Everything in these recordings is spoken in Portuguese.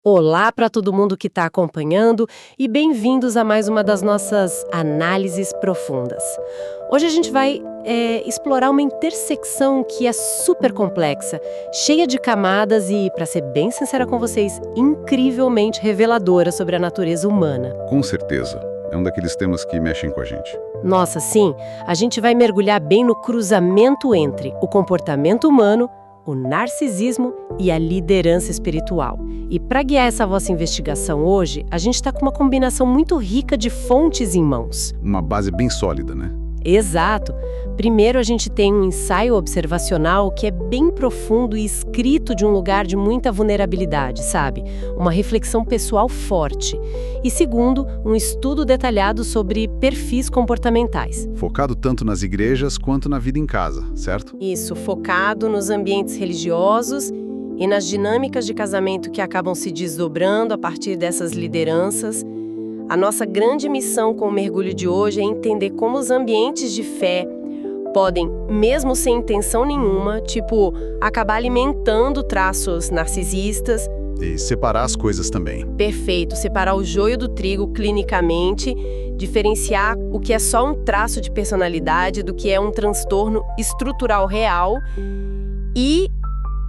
Olá para todo mundo que está acompanhando e bem-vindos a mais uma das nossas análises profundas. Hoje a gente vai explorar uma intersecção que é super complexa, cheia de camadas e, para ser bem sincera com vocês, incrivelmente reveladora sobre a natureza humana. Com certeza. É um daqueles temas que mexem com a gente. Nossa, sim, a gente vai mergulhar bem no cruzamento entre o comportamento humano, o narcisismo e a liderança espiritual. E para guiar essa vossa investigação hoje, a gente está com uma combinação muito rica de fontes em mãos. Uma base bem sólida, né? Exato. Primeiro a gente tem um ensaio observacional que é bem profundo e escrito de um lugar de muita vulnerabilidade, sabe? Uma reflexão pessoal forte. E segundo, um estudo detalhado sobre perfis comportamentais. Focado tanto nas igrejas quanto na vida em casa, certo? Isso, focado nos ambientes religiosos e nas dinâmicas de casamento que acabam se desdobrando a partir dessas lideranças. A nossa grande missão com o mergulho de hoje é entender como os ambientes de fé podem, mesmo sem intenção nenhuma, acabar alimentando traços narcisistas. E separar as coisas também. Perfeito, separar o joio do trigo clinicamente, diferenciar o que é só um traço de personalidade do que é um transtorno estrutural real e,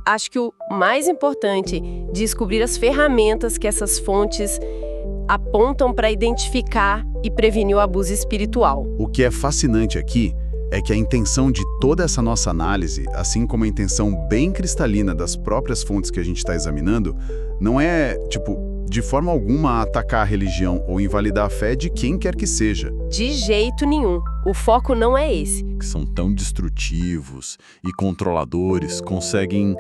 acho que o mais importante, descobrir as ferramentas que essas fontes apontam para identificar e prevenir o abuso espiritual. O que é fascinante aqui é que a intenção de toda essa nossa análise, assim como a intenção bem cristalina das próprias fontes que a gente está examinando, não é, de forma alguma atacar a religião ou invalidar a fé de quem quer que seja. De jeito nenhum. O foco não é esse. Que são tão destrutivos e controladores, conseguem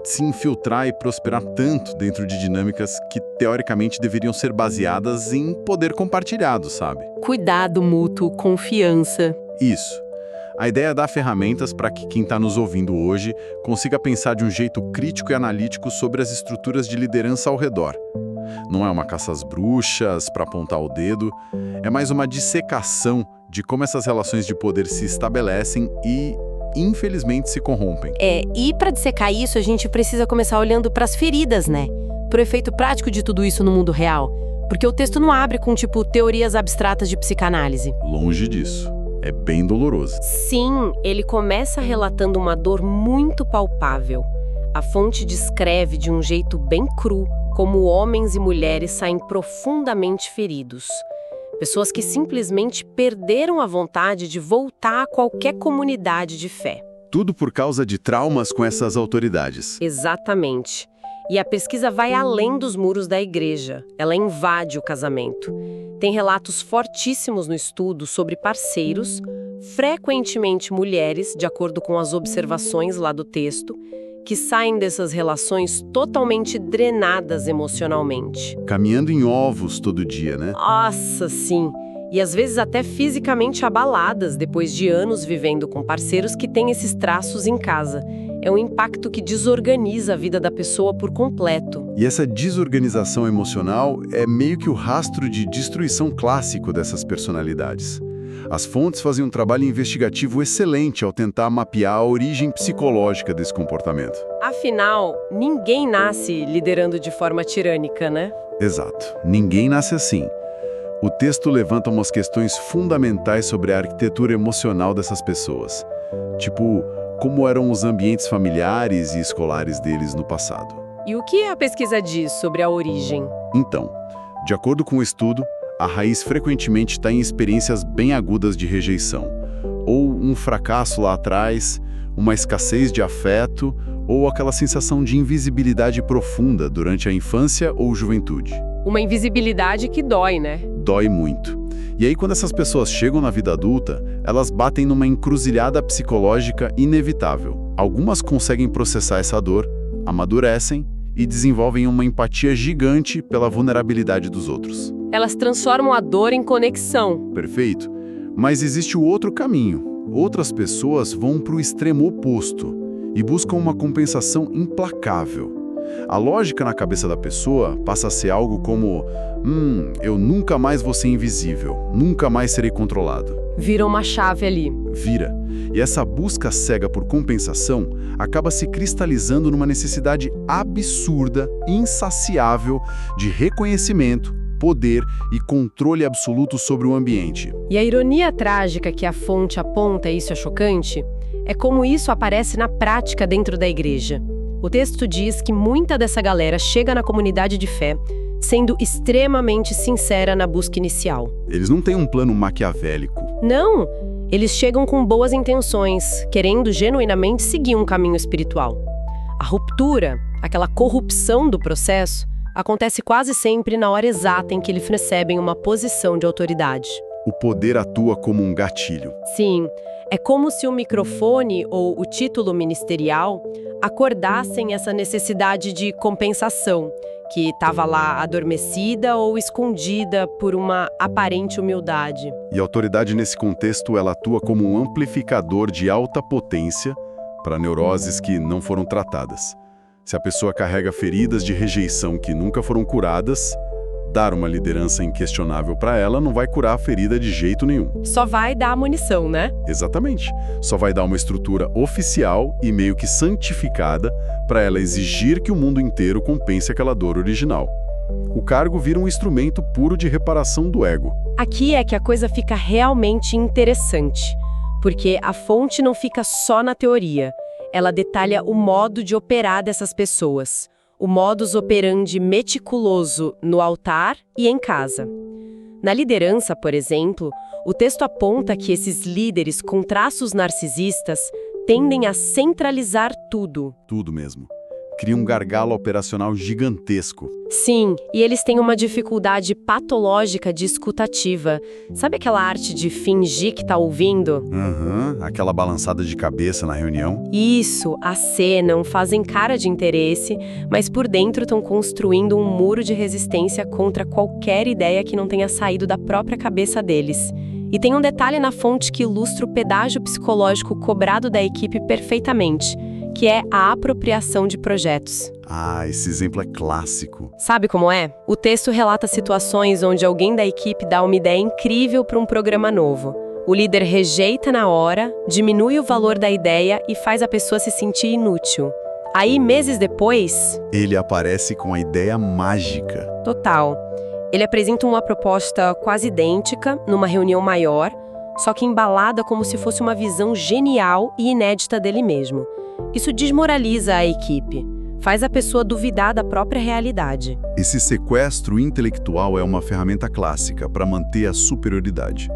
se infiltrar e prosperar tanto dentro de dinâmicas que, teoricamente, deveriam ser baseadas em poder compartilhado, sabe? Cuidado mútuo, confiança. Isso. A ideia é dar ferramentas para que quem está nos ouvindo hoje consiga pensar de um jeito crítico e analítico sobre as estruturas de liderança ao redor. Não é uma caça às bruxas para apontar o dedo, é mais uma dissecação de como essas relações de poder se estabelecem e, infelizmente, se corrompem. E para dissecar isso, a gente precisa começar olhando para as feridas, né? Para o efeito prático de tudo isso no mundo real. Porque o texto não abre com, teorias abstratas de psicanálise. Longe disso. É bem doloroso. Sim, ele começa relatando uma dor muito palpável. A fonte descreve de um jeito bem cru como homens e mulheres saem profundamente feridos. Pessoas que simplesmente perderam a vontade de voltar a qualquer comunidade de fé. Tudo por causa de traumas com essas autoridades. Exatamente. E a pesquisa vai além dos muros da igreja. Ela invade o casamento. Tem relatos fortíssimos no estudo sobre parceiros, frequentemente mulheres, de acordo com as observações lá do texto, que saem dessas relações totalmente drenadas emocionalmente. Caminhando em ovos todo dia, né? Nossa, sim! E às vezes até fisicamente abaladas depois de anos vivendo com parceiros que têm esses traços em casa. É um impacto que desorganiza a vida da pessoa por completo. E essa desorganização emocional é meio que o rastro de destruição clássico dessas personalidades. As fontes fazem um trabalho investigativo excelente ao tentar mapear a origem psicológica desse comportamento. Afinal, ninguém nasce liderando de forma tirânica, né? Exato. Ninguém nasce assim. O texto levanta umas questões fundamentais sobre a arquitetura emocional dessas pessoas. Como eram os ambientes familiares e escolares deles no passado. E o que a pesquisa diz sobre a origem? Então, de acordo com o estudo, a raiz frequentemente está em experiências bem agudas de rejeição, ou um fracasso lá atrás, uma escassez de afeto, ou aquela sensação de invisibilidade profunda durante a infância ou juventude. Uma invisibilidade que dói, né? Dói muito. E aí, quando essas pessoas chegam na vida adulta, elas batem numa encruzilhada psicológica inevitável. Algumas conseguem processar essa dor, amadurecem e desenvolvem uma empatia gigante pela vulnerabilidade dos outros. Elas transformam a dor em conexão. Perfeito. Mas existe o outro caminho. Outras pessoas vão para o extremo oposto e buscam uma compensação implacável. A lógica na cabeça da pessoa passa a ser algo como: eu nunca mais vou ser invisível, nunca mais serei controlado. Vira uma chave ali. Vira. E essa busca cega por compensação acaba se cristalizando numa necessidade absurda, insaciável de reconhecimento, poder e controle absoluto sobre o ambiente. E a ironia trágica que a fonte aponta, isso é chocante, é como isso aparece na prática dentro da igreja. O texto diz que muita dessa galera chega na comunidade de fé sendo extremamente sincera na busca inicial. Eles não têm um plano maquiavélico. Não! Eles chegam com boas intenções, querendo genuinamente seguir um caminho espiritual. A ruptura, aquela corrupção do processo, acontece quase sempre na hora exata em que eles recebem uma posição de autoridade. O poder atua como um gatilho. Sim, é como se o microfone ou o título ministerial acordassem essa necessidade de compensação, que estava lá adormecida ou escondida por uma aparente humildade. E a autoridade nesse contexto, ela atua como um amplificador de alta potência para neuroses que não foram tratadas. Se a pessoa carrega feridas de rejeição que nunca foram curadas, dar uma liderança inquestionável para ela não vai curar a ferida de jeito nenhum. Só vai dar munição, né? Exatamente. Só vai dar uma estrutura oficial e meio que santificada para ela exigir que o mundo inteiro compense aquela dor original. O cargo vira um instrumento puro de reparação do ego. Aqui é que a coisa fica realmente interessante, porque a fonte não fica só na teoria. Ela detalha o modo de operar dessas pessoas, o modus operandi meticuloso no altar e em casa. Na liderança, por exemplo, o texto aponta que esses líderes com traços narcisistas tendem a centralizar tudo. Tudo mesmo. Cria um gargalo operacional gigantesco. Sim, e eles têm uma dificuldade patológica de escutativa. Sabe aquela arte de fingir que tá ouvindo? Aquela balançada de cabeça na reunião. Isso, acenam, fazem cara de interesse, mas por dentro estão construindo um muro de resistência contra qualquer ideia que não tenha saído da própria cabeça deles. E tem um detalhe na fonte que ilustra o pedágio psicológico cobrado da equipe perfeitamente, que é a apropriação de projetos. Esse exemplo é clássico. Sabe como é? O texto relata situações onde alguém da equipe dá uma ideia incrível para um programa novo. O líder rejeita na hora, diminui o valor da ideia e faz a pessoa se sentir inútil. Aí, meses depois... ele aparece com a ideia mágica. Total. Ele apresenta uma proposta quase idêntica, numa reunião maior, só que embalada como se fosse uma visão genial e inédita dele mesmo. Isso desmoraliza a equipe, faz a pessoa duvidar da própria realidade. Esse sequestro intelectual é uma ferramenta clássica para manter a superioridade.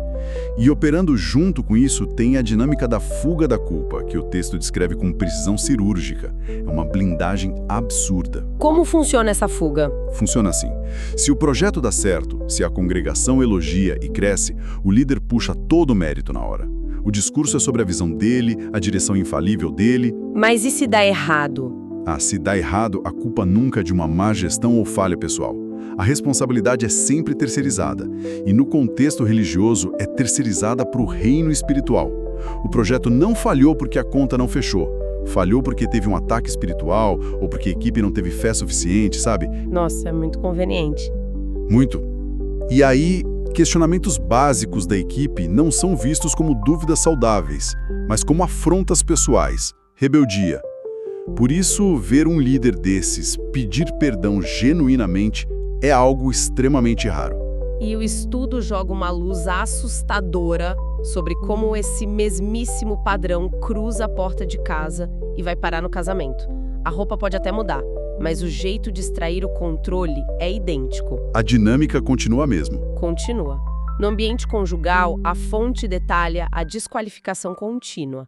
E operando junto com isso tem a dinâmica da fuga da culpa, que o texto descreve com precisão cirúrgica. É uma blindagem absurda. Como funciona essa fuga? Funciona assim. Se o projeto dá certo, se a congregação elogia e cresce, o líder puxa todo o mérito na hora. O discurso é sobre a visão dele, a direção infalível dele. Mas e se dá errado? Se dá errado, a culpa nunca é de uma má gestão ou falha pessoal. A responsabilidade é sempre terceirizada, e no contexto religioso é terceirizada para o reino espiritual. O projeto não falhou porque a conta não fechou. Falhou porque teve um ataque espiritual ou porque a equipe não teve fé suficiente, sabe? Nossa, é muito conveniente. Muito. E aí, questionamentos básicos da equipe não são vistos como dúvidas saudáveis, mas como afrontas pessoais, rebeldia. Por isso, ver um líder desses pedir perdão genuinamente é algo extremamente raro. E o estudo joga uma luz assustadora sobre como esse mesmíssimo padrão cruza a porta de casa e vai parar no casamento. A roupa pode até mudar, mas o jeito de extrair o controle é idêntico. A dinâmica continua a mesma. Continua. No ambiente conjugal, a fonte detalha a desqualificação contínua.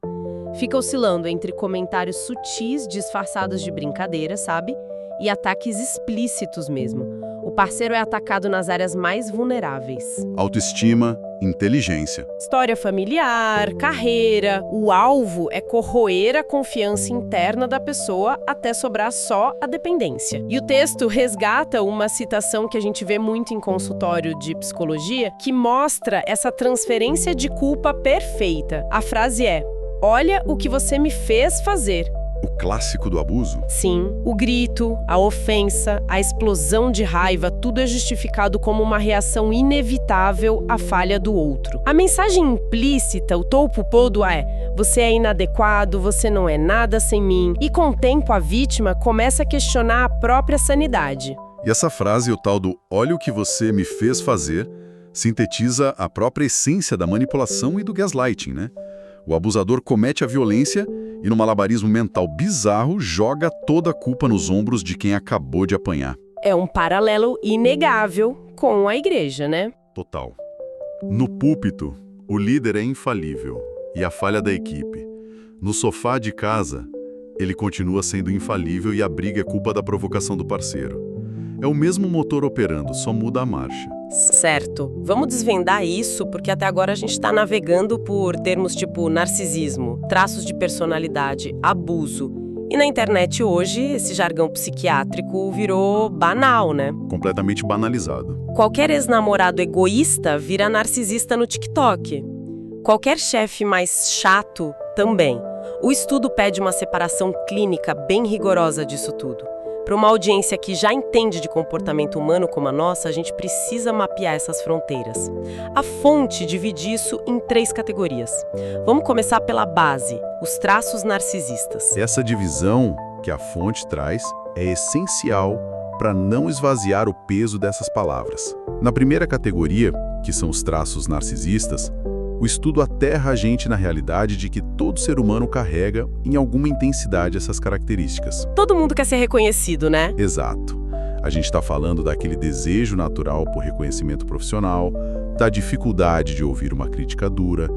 Fica oscilando entre comentários sutis disfarçados de brincadeira, sabe? E ataques explícitos mesmo. O parceiro é atacado nas áreas mais vulneráveis. Autoestima, inteligência. História familiar, carreira. O alvo é corroer a confiança interna da pessoa até sobrar só a dependência. E o texto resgata uma citação que a gente vê muito em consultório de psicologia, que mostra essa transferência de culpa perfeita. A frase é: olha o que você me fez fazer. O clássico do abuso? Sim, o grito, a ofensa, a explosão de raiva, tudo é justificado como uma reação inevitável à falha do outro. A mensagem implícita, o topo todo é: você é inadequado, você não é nada sem mim. E com o tempo a vítima começa a questionar a própria sanidade. E essa frase, o tal do "olha o que você me fez fazer", sintetiza a própria essência da manipulação e do gaslighting, né? O abusador comete a violência e, num malabarismo mental bizarro, joga toda a culpa nos ombros de quem acabou de apanhar. É um paralelo inegável com a igreja, né? Total. No púlpito, o líder é infalível e a falha da equipe. No sofá de casa, ele continua sendo infalível e a briga é culpa da provocação do parceiro. É o mesmo motor operando, só muda a marcha. Certo. Vamos desvendar isso, porque até agora a gente está navegando por termos tipo narcisismo, traços de personalidade, abuso. E na internet hoje, esse jargão psiquiátrico virou banal, né? Completamente banalizado. Qualquer ex-namorado egoísta vira narcisista no TikTok. Qualquer chefe mais chato também. O estudo pede uma separação clínica bem rigorosa disso tudo. Para uma audiência que já entende de comportamento humano como a nossa, a gente precisa mapear essas fronteiras. A fonte divide isso em 3 categorias. Vamos começar pela base, os traços narcisistas. Essa divisão que a fonte traz é essencial para não esvaziar o peso dessas palavras. Na primeira categoria, que são os traços narcisistas, o estudo aterra a gente na realidade de que todo ser humano carrega, em alguma intensidade, essas características. Todo mundo quer ser reconhecido, né? Exato. A gente está falando daquele desejo natural por reconhecimento profissional, da dificuldade de ouvir uma crítica dura,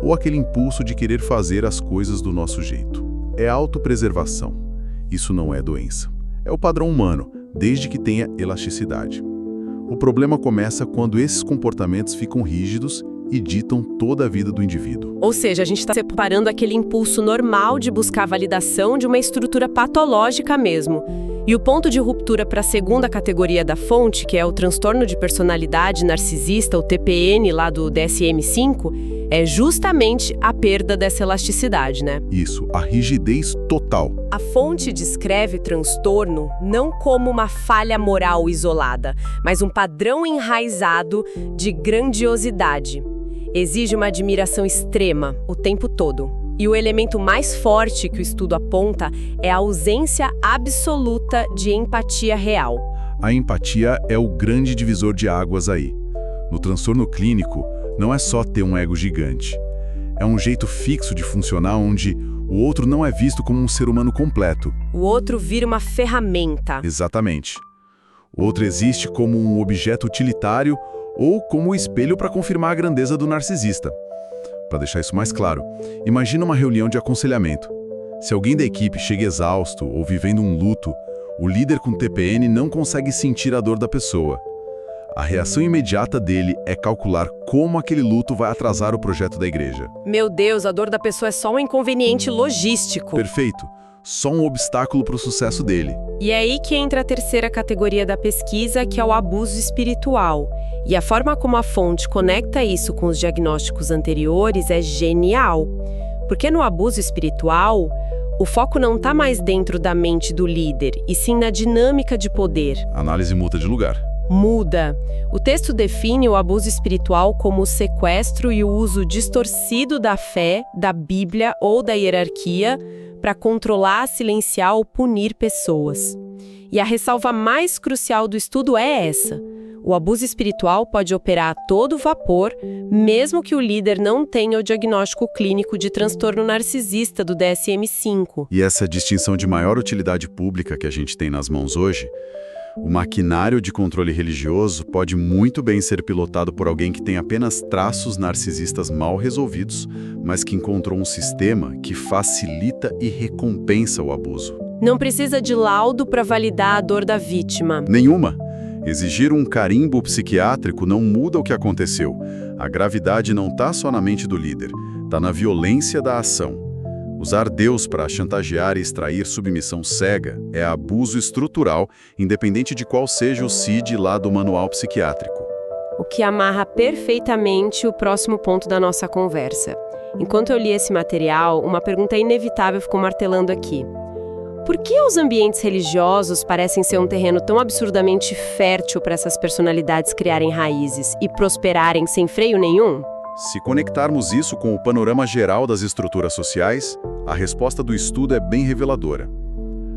ou aquele impulso de querer fazer as coisas do nosso jeito. É autopreservação. Isso não é doença. É o padrão humano, desde que tenha elasticidade. O problema começa quando esses comportamentos ficam rígidos e ditam toda a vida do indivíduo. Ou seja, a gente está separando aquele impulso normal de buscar validação de uma estrutura patológica mesmo. E o ponto de ruptura para a segunda categoria da fonte, que é o transtorno de personalidade narcisista, o TPN lá do DSM-5, é justamente a perda dessa elasticidade, né? Isso, a rigidez total. A fonte descreve transtorno não como uma falha moral isolada, mas um padrão enraizado de grandiosidade. Exige uma admiração extrema o tempo todo. E o elemento mais forte que o estudo aponta é a ausência absoluta de empatia real. A empatia é o grande divisor de águas aí. No transtorno clínico, não é só ter um ego gigante. É um jeito fixo de funcionar onde o outro não é visto como um ser humano completo. O outro vira uma ferramenta. Exatamente. O outro existe como um objeto utilitário ou como um espelho para confirmar a grandeza do narcisista. Para deixar isso mais claro, imagina uma reunião de aconselhamento. Se alguém da equipe chega exausto ou vivendo um luto, o líder com TPN não consegue sentir a dor da pessoa. A reação imediata dele é calcular como aquele luto vai atrasar o projeto da igreja. Meu Deus, a dor da pessoa é só um inconveniente logístico. Perfeito. Só um obstáculo para o sucesso dele. E é aí que entra a terceira categoria da pesquisa, que é o abuso espiritual. E a forma como a fonte conecta isso com os diagnósticos anteriores é genial. Porque no abuso espiritual, o foco não está mais dentro da mente do líder, e sim na dinâmica de poder. A análise muda de lugar. Muda. O texto define o abuso espiritual como o sequestro e o uso distorcido da fé, da Bíblia ou da hierarquia para controlar, silenciar ou punir pessoas. E a ressalva mais crucial do estudo é essa. O abuso espiritual pode operar a todo vapor, mesmo que o líder não tenha o diagnóstico clínico de transtorno narcisista do DSM-5. E essa distinção de maior utilidade pública que a gente tem nas mãos hoje, o maquinário de controle religioso pode muito bem ser pilotado por alguém que tem apenas traços narcisistas mal resolvidos, mas que encontrou um sistema que facilita e recompensa o abuso. Não precisa de laudo para validar a dor da vítima. Nenhuma. Exigir um carimbo psiquiátrico não muda o que aconteceu. A gravidade não está só na mente do líder, está na violência da ação. Usar Deus para chantagear e extrair submissão cega é abuso estrutural, independente de qual seja o CID lá do manual psiquiátrico. O que amarra perfeitamente o próximo ponto da nossa conversa. Enquanto eu li esse material, uma pergunta inevitável ficou martelando aqui. por que os ambientes religiosos parecem ser um terreno tão absurdamente fértil para essas personalidades criarem raízes e prosperarem sem freio nenhum? Se conectarmos isso com o panorama geral das estruturas sociais, a resposta do estudo é bem reveladora.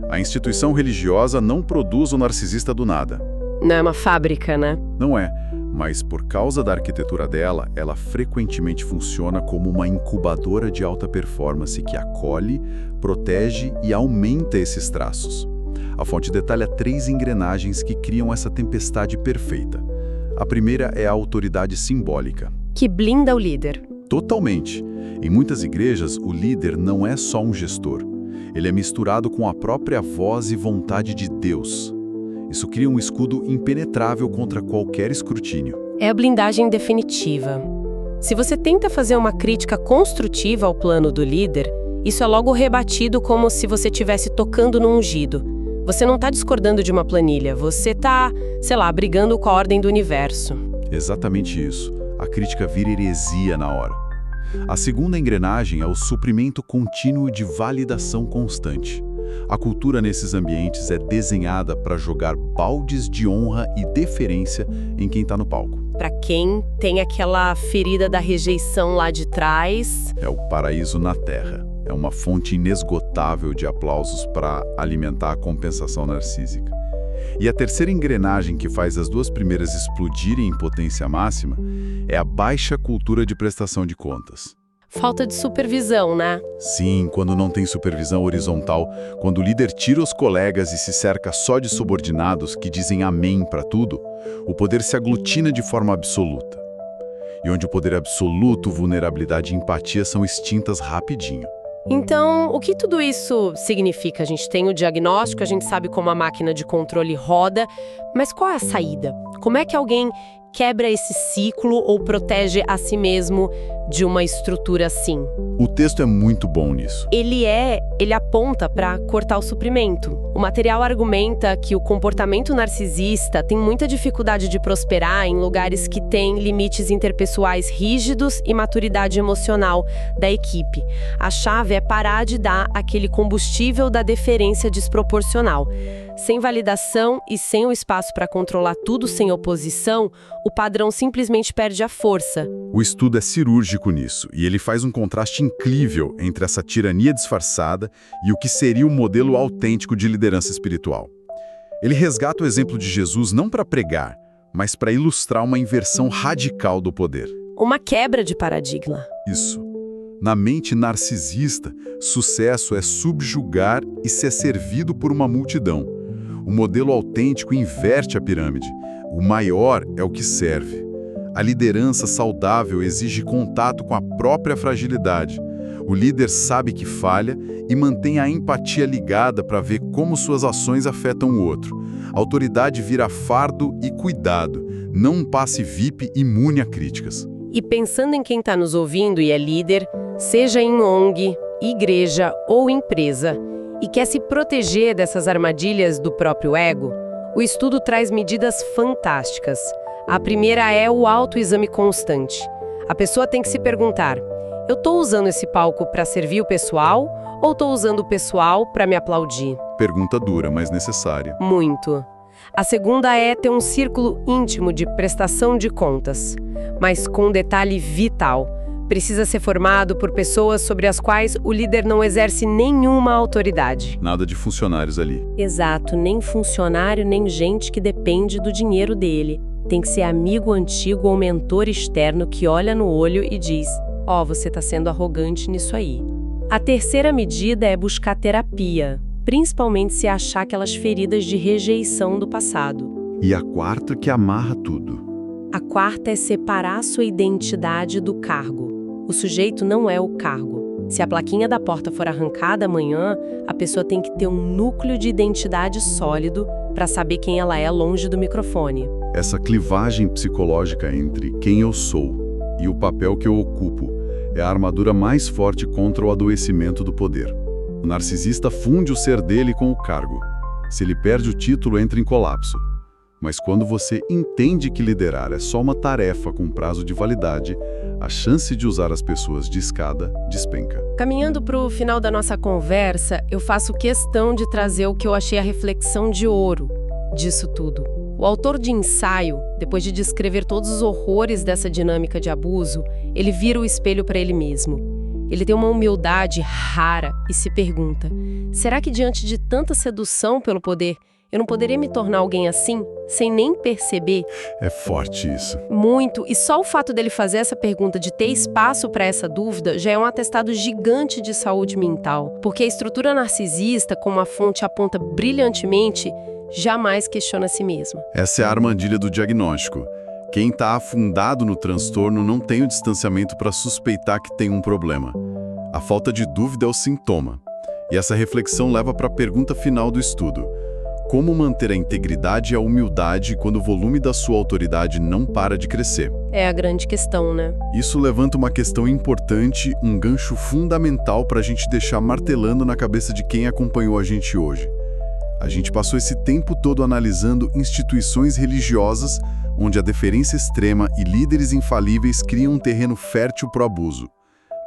A instituição religiosa não produz o narcisista do nada. Não é uma fábrica, né? Não é, mas por causa da arquitetura dela, ela frequentemente funciona como uma incubadora de alta performance que acolhe, protege e aumenta esses traços. A fonte detalha 3 engrenagens que criam essa tempestade perfeita. A primeira é a autoridade simbólica. Que blinda o líder. Totalmente. Em muitas igrejas, o líder não é só um gestor. Ele é misturado com a própria voz e vontade de Deus. Isso cria um escudo impenetrável contra qualquer escrutínio. É a blindagem definitiva. Se você tenta fazer uma crítica construtiva ao plano do líder, isso é logo rebatido como se você estivesse tocando no ungido. Você não está discordando de uma planilha, você está, brigando com a ordem do universo. Exatamente isso. A crítica vira heresia na hora. A segunda engrenagem é o suprimento contínuo de validação constante. A cultura nesses ambientes é desenhada para jogar baldes de honra e deferência em quem está no palco. Para quem tem aquela ferida da rejeição lá de trás... É o paraíso na Terra. É uma fonte inesgotável de aplausos para alimentar a compensação narcísica. E a terceira engrenagem que faz as 2 primeiras explodirem em potência máxima é a baixa cultura de prestação de contas. Falta de supervisão, né? Sim, quando não tem supervisão horizontal, quando o líder tira os colegas e se cerca só de subordinados que dizem amém para tudo, o poder se aglutina de forma absoluta. E onde o poder absoluto, vulnerabilidade e empatia são extintas rapidinho. Então, o que tudo isso significa? A gente tem o diagnóstico, a gente sabe como a máquina de controle roda, mas qual é a saída? Como é que alguém quebra esse ciclo ou protege a si mesmo de uma estrutura assim? O texto é muito bom nisso. Ele aponta para cortar o suprimento. O material argumenta que o comportamento narcisista tem muita dificuldade de prosperar em lugares que têm limites interpessoais rígidos e maturidade emocional da equipe. A chave é parar de dar aquele combustível da deferência desproporcional. Sem validação e sem o espaço para controlar tudo sem oposição, o padrão simplesmente perde a força. O estudo é cirúrgico nisso, e ele faz um contraste incrível entre essa tirania disfarçada e o que seria o modelo autêntico de liderança espiritual. Ele resgata o exemplo de Jesus não para pregar, mas para ilustrar uma inversão radical do poder. Uma quebra de paradigma. Isso. Na mente narcisista, sucesso é subjugar e ser servido por uma multidão. O modelo autêntico inverte a pirâmide. O maior é o que serve. A liderança saudável exige contato com a própria fragilidade. O líder sabe que falha e mantém a empatia ligada para ver como suas ações afetam o outro. A autoridade vira fardo e cuidado, não um passe VIP imune a críticas. E pensando em quem está nos ouvindo e é líder, seja em ONG, igreja ou empresa, e quer se proteger dessas armadilhas do próprio ego, o estudo traz medidas fantásticas. A primeira é o autoexame constante. A pessoa tem que se perguntar: eu estou usando esse palco para servir o pessoal ou estou usando o pessoal para me aplaudir? Pergunta dura, mas necessária. Muito. A segunda é ter um círculo íntimo de prestação de contas, mas com um detalhe vital. Precisa ser formado por pessoas sobre as quais o líder não exerce nenhuma autoridade. Nada de funcionários ali. Exato, nem funcionário, nem gente que depende do dinheiro dele. Tem que ser amigo antigo ou mentor externo que olha no olho e diz: você está sendo arrogante nisso aí. A terceira medida é buscar terapia, principalmente se achar aquelas feridas de rejeição do passado. E a quarta que amarra tudo. A quarta é separar a sua identidade do cargo. O sujeito não é o cargo. Se a plaquinha da porta for arrancada amanhã, a pessoa tem que ter um núcleo de identidade sólido para saber quem ela é longe do microfone. Essa clivagem psicológica entre quem eu sou e o papel que eu ocupo é a armadura mais forte contra o adoecimento do poder. O narcisista funde o ser dele com o cargo. Se ele perde o título, entra em colapso. Mas quando você entende que liderar é só uma tarefa com prazo de validade, a chance de usar as pessoas de escada despenca. Caminhando para o final da nossa conversa, eu faço questão de trazer o que eu achei a reflexão de ouro disso tudo. O autor de Ensaio, depois de descrever todos os horrores dessa dinâmica de abuso, ele vira o espelho para ele mesmo. Ele tem uma humildade rara e se pergunta: será que diante de tanta sedução pelo poder, eu não poderia me tornar alguém assim, sem nem perceber? É forte isso. Muito. E só o fato dele fazer essa pergunta, de ter espaço para essa dúvida, já é um atestado gigante de saúde mental. Porque a estrutura narcisista, como a fonte aponta brilhantemente, jamais questiona a si mesma. Essa é a armadilha do diagnóstico. Quem está afundado no transtorno não tem o distanciamento para suspeitar que tem um problema. A falta de dúvida é o sintoma. E essa reflexão leva para a pergunta final do estudo: como manter a integridade e a humildade quando o volume da sua autoridade não para de crescer? É a grande questão, né? Isso levanta uma questão importante, um gancho fundamental para a gente deixar martelando na cabeça de quem acompanhou a gente hoje. A gente passou esse tempo todo analisando instituições religiosas onde a deferência extrema e líderes infalíveis criam um terreno fértil para o abuso.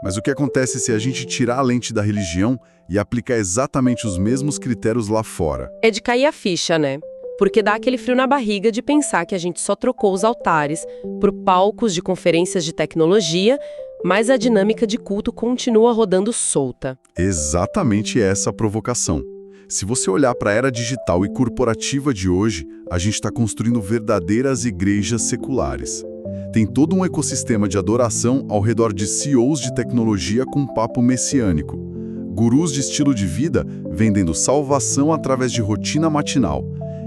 Mas o que acontece se a gente tirar a lente da religião e aplicar exatamente os mesmos critérios lá fora? É de cair a ficha, né? Porque dá aquele frio na barriga de pensar que a gente só trocou os altares por palcos de conferências de tecnologia, mas a dinâmica de culto continua rodando solta. Exatamente essa a provocação. Se você olhar para a era digital e corporativa de hoje, a gente está construindo verdadeiras igrejas seculares. Tem todo um ecossistema de adoração ao redor de CEOs de tecnologia com papo messiânico. Gurus de estilo de vida vendendo salvação através de rotina matinal.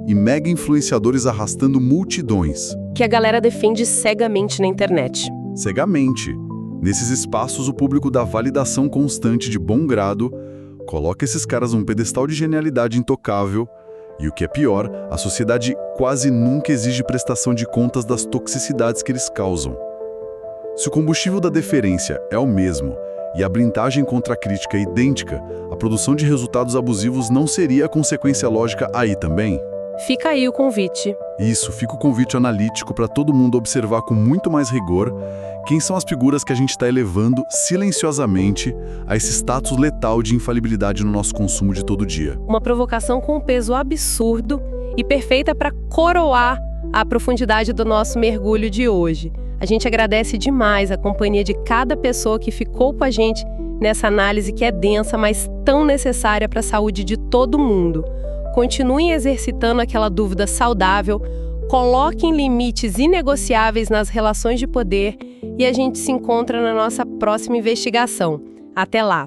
E mega influenciadores arrastando multidões. Que a galera defende cegamente na internet. Cegamente. Nesses espaços, o público dá validação constante de bom grado, coloca esses caras num pedestal de genialidade intocável. E o que é pior, a sociedade quase nunca exige prestação de contas das toxicidades que eles causam. Se o combustível da deferência é o mesmo e a blindagem contra a crítica é idêntica, a produção de resultados abusivos não seria a consequência lógica aí também? Fica aí o convite. Isso, fica o convite analítico para todo mundo observar com muito mais rigor quem são as figuras que a gente está elevando silenciosamente a esse status letal de infalibilidade no nosso consumo de todo dia. Uma provocação com um peso absurdo e perfeita para coroar a profundidade do nosso mergulho de hoje. A gente agradece demais a companhia de cada pessoa que ficou com a gente nessa análise que é densa, mas tão necessária para a saúde de todo mundo. Continuem exercitando aquela dúvida saudável, coloquem limites inegociáveis nas relações de poder e a gente se encontra na nossa próxima investigação. Até lá!